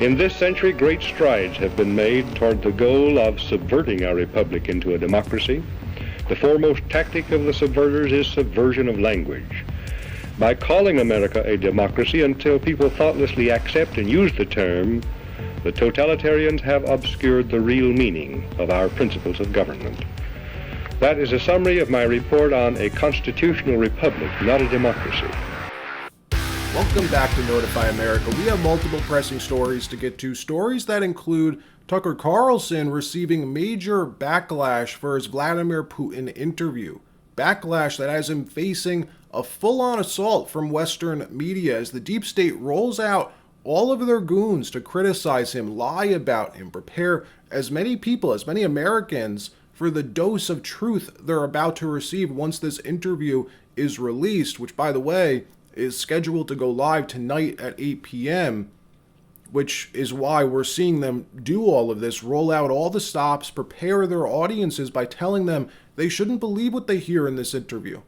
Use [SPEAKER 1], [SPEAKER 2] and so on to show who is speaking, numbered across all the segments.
[SPEAKER 1] In this century, great strides have been made toward the goal of subverting our republic into a democracy. The foremost tactic of the subverters is subversion of language. By calling America a democracy until people thoughtlessly accept and use the term, the totalitarians have obscured the real meaning of our principles of government. That is a summary of my report on a constitutional republic, not a democracy.
[SPEAKER 2] Welcome back to Notify America. We have multiple pressing stories to get to. Stories that include Tucker Carlson receiving major backlash for his Vladimir Putin interview. Backlash that has him facing a full-on assault from Western media as the deep state rolls out all of their goons to criticize him, lie about him, prepare as many people, as many Americans, for the dose of truth they're about to receive once this interview is released, which, by the way, is scheduled to go live tonight at 8 p.m., which is why we're seeing them do all of this, roll out all the stops, prepare their audiences by telling them they shouldn't believe what they hear in this interview.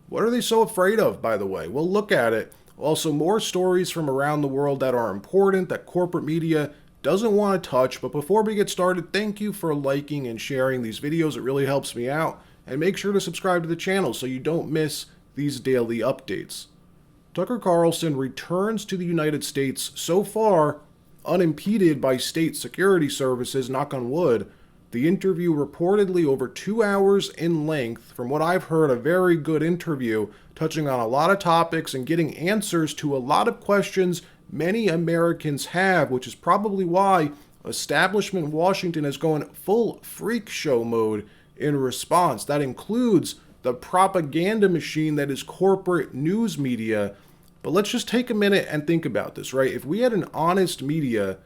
[SPEAKER 2] What are they so afraid of, by the way? We'll look at it. Also, more stories from around the world that are important, that corporate media doesn't want to touch. But before we get started, thank you for liking and sharing these videos. It really helps me out. And make sure to subscribe to the channel so you don't miss these daily updates. Tucker Carlson returns to the United States, so far unimpeded by state security services, knock on wood. The interview reportedly over 2 hours in length. From what I've heard, a very good interview, touching on a lot of topics and getting answers to a lot of questions many Americans have, which is probably why establishment Washington is going full freak show mode in response. That includes the propaganda machine that is corporate news media. But let's just take a minute and think about this, right? If we had an honest media,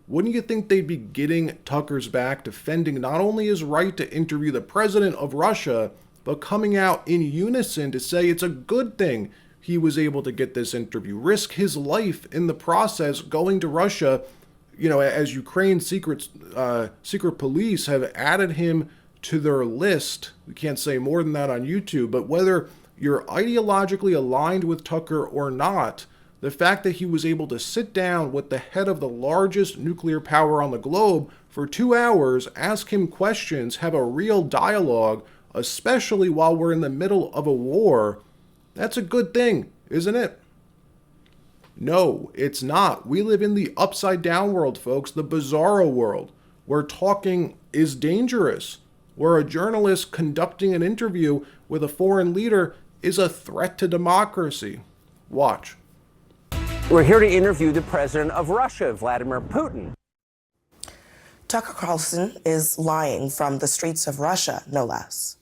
[SPEAKER 2] wouldn't you think they'd be getting Tucker's back, defending not only his right to interview the president of Russia, but coming out in unison to say it's a good thing he was able to get this interview, risk his life in the process, going to Russia, you know, as Ukraine's secret police have added him to their list. We can't say more than that on YouTube, but whether you're ideologically aligned with Tucker or not, the fact that he was able to sit down with the head of the largest nuclear power on the globe for 2 hours, ask him questions, have a real dialogue, especially while we're in the middle of a war, that's a good thing, isn't it? No, it's not. We live in the upside down world, folks, the bizarro world, where talking is dangerous, where a journalist conducting an interview with a foreign leader is a threat to democracy. Watch.
[SPEAKER 3] We're here to interview the president of Russia, Vladimir Putin.
[SPEAKER 4] Tucker Carlson is lying from the streets of Russia, no less.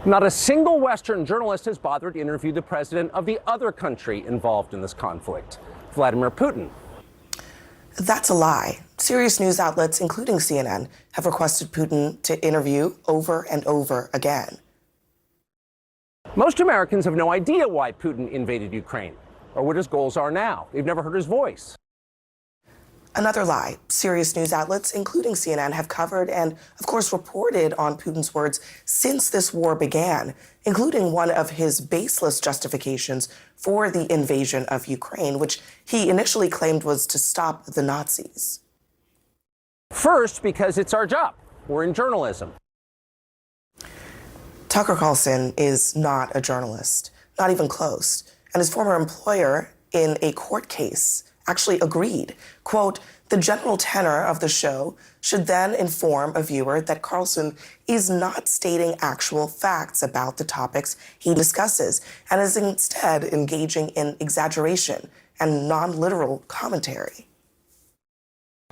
[SPEAKER 3] Not a single Western journalist has bothered to interview the president of the other country involved in this conflict, Vladimir Putin.
[SPEAKER 4] That's a lie. Serious news outlets, including CNN, have requested Putin to interview over and over again.
[SPEAKER 3] Most Americans have no idea why Putin invaded Ukraine or what his goals are now. They've never heard his voice.
[SPEAKER 4] Another lie. Serious news outlets, including CNN, have covered and, of course, reported on Putin's words since this war began, including one of his baseless justifications for the invasion of Ukraine, which he initially claimed was to stop the Nazis.
[SPEAKER 3] First, because it's our job. We're in journalism.
[SPEAKER 4] Tucker Carlson is not a journalist, not even close. And his former employer in a court case actually agreed. Quote, the general tenor of the show should then inform a viewer that Carlson is not stating actual facts about the topics he discusses and is instead engaging in exaggeration and non-literal commentary.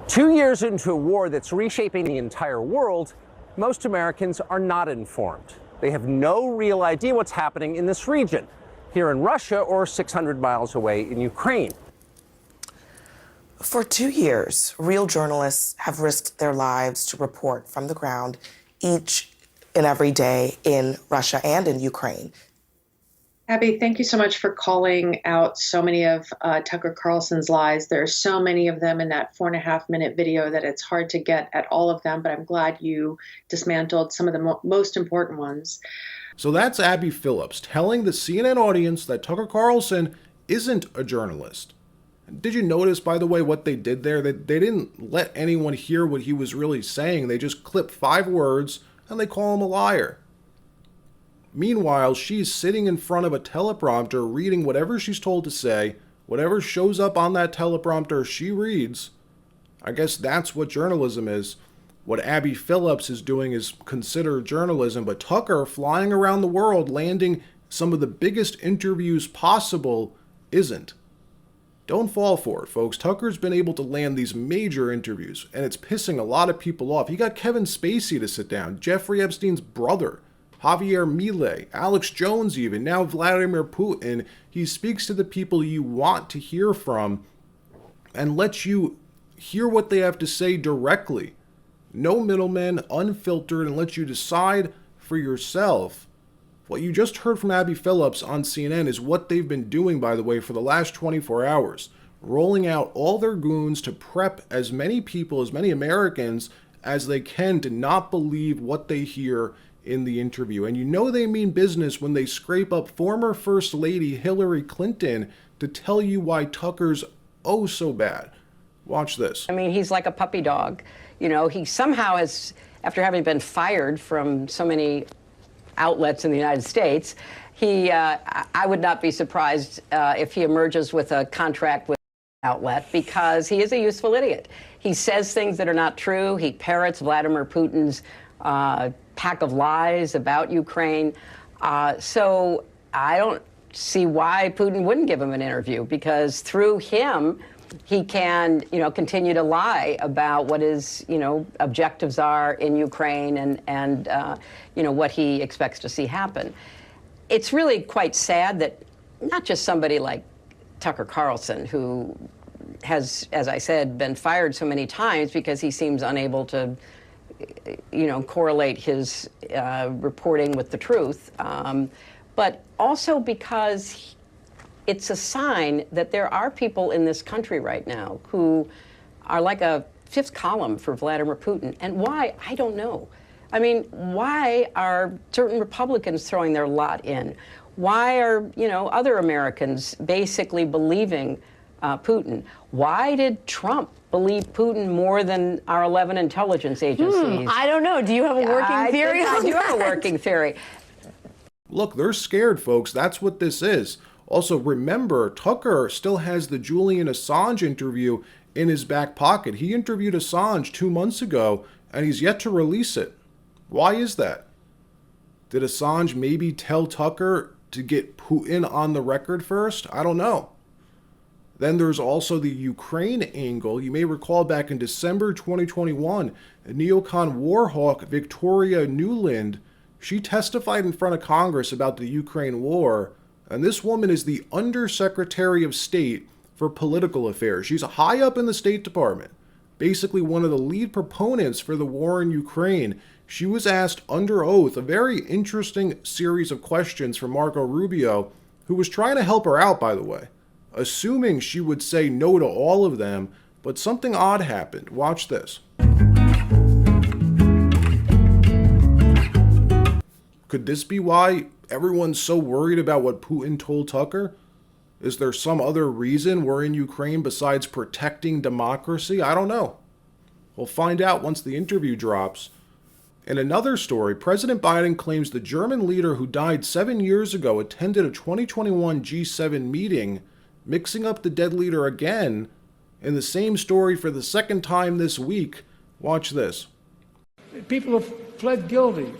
[SPEAKER 3] 2 years into a war that's reshaping the entire world, most Americans are not informed. They have no real idea what's happening in this region, here in Russia or 600 miles away in Ukraine.
[SPEAKER 4] For 2 years, real journalists have risked their lives to report from the ground each and every day in Russia and in Ukraine.
[SPEAKER 5] Abby, thank you so much for calling out so many of Tucker Carlson's lies. There are so many of them in that 4.5-minute video that it's hard to get at all of them, but I'm glad you dismantled some of the most important ones.
[SPEAKER 2] So that's Abby Phillips telling the CNN audience that Tucker Carlson isn't a journalist. Did you notice, by the way, what they did there? They didn't let anyone hear what he was really saying. They just clipped 5 words and they call him a liar. Meanwhile, she's sitting in front of a teleprompter reading whatever she's told to say. Whatever shows up on that teleprompter, she reads. I guess that's what journalism is. What Abby Phillips is doing is considered journalism, but Tucker, flying around the world, landing some of the biggest interviews possible, isn't. Don't fall for it, folks. Tucker's been able to land these major interviews, and it's pissing a lot of people off. He got Kevin Spacey to sit down, Jeffrey Epstein's brother, Javier Milei, Alex Jones even, now Vladimir Putin. He speaks to the people you want to hear from and lets you hear what they have to say directly. No middlemen, unfiltered, and lets you decide for yourself. What you just heard from Abby Phillips on CNN is what they've been doing, by the way, for the last 24 hours. Rolling out all their goons to prep as many people, as many Americans as they can to not believe what they hear in the interview. And you know they mean business when they scrape up former First Lady Hillary Clinton to tell you why Tucker's oh so bad. Watch this.
[SPEAKER 6] I mean, he's like a puppy dog. You know, he somehow has, after having been fired from so many outlets in the United States, I would not be surprised if he emerges with a contract with an outlet, because he is a useful idiot. He says things that are not true. He parrots Vladimir Putin's pack of lies about Ukraine. So I don't see why Putin wouldn't give him an interview, because through him, he can, continue to lie about what his, objectives are in Ukraine and what he expects to see happen. It's really quite sad that not just somebody like Tucker Carlson, who has, as I said, been fired so many times because he seems unable to, correlate his reporting with the truth, but also because it's a sign that there are people in this country right now who are like a fifth column for Vladimir Putin. And why? I don't know. I mean, why are certain Republicans throwing their lot in? Why are, other Americans basically believing Putin? Why did Trump believe Putin more than our 11 intelligence agencies?
[SPEAKER 7] I don't know. Do you have a working theory on that?
[SPEAKER 6] I do have a working theory.
[SPEAKER 2] Look, they're scared, folks. That's what this is. Also, remember, Tucker still has the Julian Assange interview in his back pocket. He interviewed Assange 2 months ago, and he's yet to release it. Why is that? Did Assange maybe tell Tucker to get Putin on the record first? I don't know. Then there's also the Ukraine angle. You may recall back in December 2021, neocon war hawk Victoria Nuland, she testified in front of Congress about the Ukraine war. And this woman is the Undersecretary of State for Political Affairs. She's high up in the State Department, basically one of the lead proponents for the war in Ukraine. She was asked under oath a very interesting series of questions from Marco Rubio, who was trying to help her out, by the way, assuming she would say no to all of them, but something odd happened. Watch this. Could this be why everyone's so worried about what Putin told Tucker? Is there some other reason we're in Ukraine besides protecting democracy? I don't know. We'll find out once the interview drops. In another story, President Biden claims the German leader who died 7 years ago attended a 2021 G7 meeting, mixing up the dead leader again in the same story for the second time this week. Watch this.
[SPEAKER 8] People have pled guilty.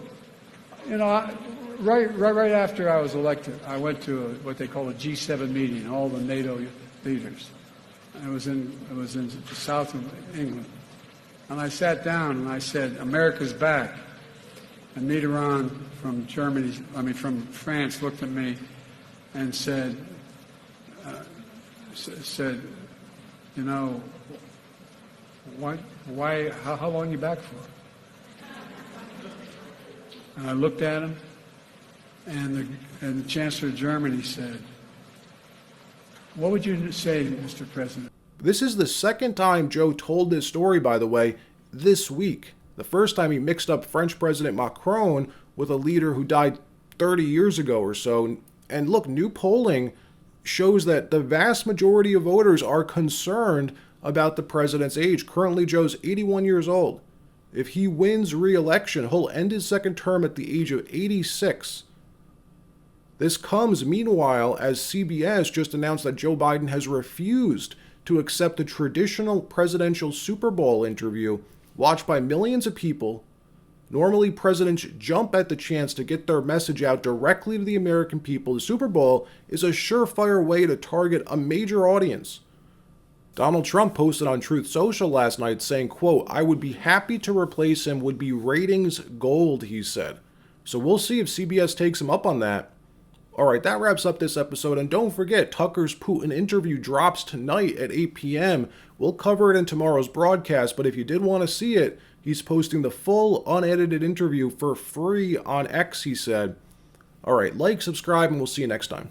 [SPEAKER 8] Right after I was elected, I went to what they call a G7 meeting, all the NATO leaders. It was in the south of England. And I sat down and I said, America's back. And Mitterrand from France looked at me and said, how long are you back for? And I looked at him, and the Chancellor of Germany said, what would you say, Mr. President?
[SPEAKER 2] This is the second time Joe told this story, by the way, this week. The first time he mixed up French President Macron with a leader who died 30 years ago or so. And look, new polling shows that the vast majority of voters are concerned about the president's age. Currently, Joe's 81 years old. If he wins re-election, he'll end his second term at the age of 86. This comes, meanwhile, as CBS just announced that Joe Biden has refused to accept the traditional presidential Super Bowl interview watched by millions of people. Normally, presidents jump at the chance to get their message out directly to the American people. The Super Bowl is a surefire way to target a major audience. Donald Trump posted on Truth Social last night saying, quote, "I would be happy to replace him, would be ratings gold," he said. So we'll see if CBS takes him up on that. All right, that wraps up this episode. And don't forget, Tucker's Putin interview drops tonight at 8 p.m. We'll cover it in tomorrow's broadcast, but if you did want to see it, he's posting the full unedited interview for free on X, he said. All right, like, subscribe, and we'll see you next time.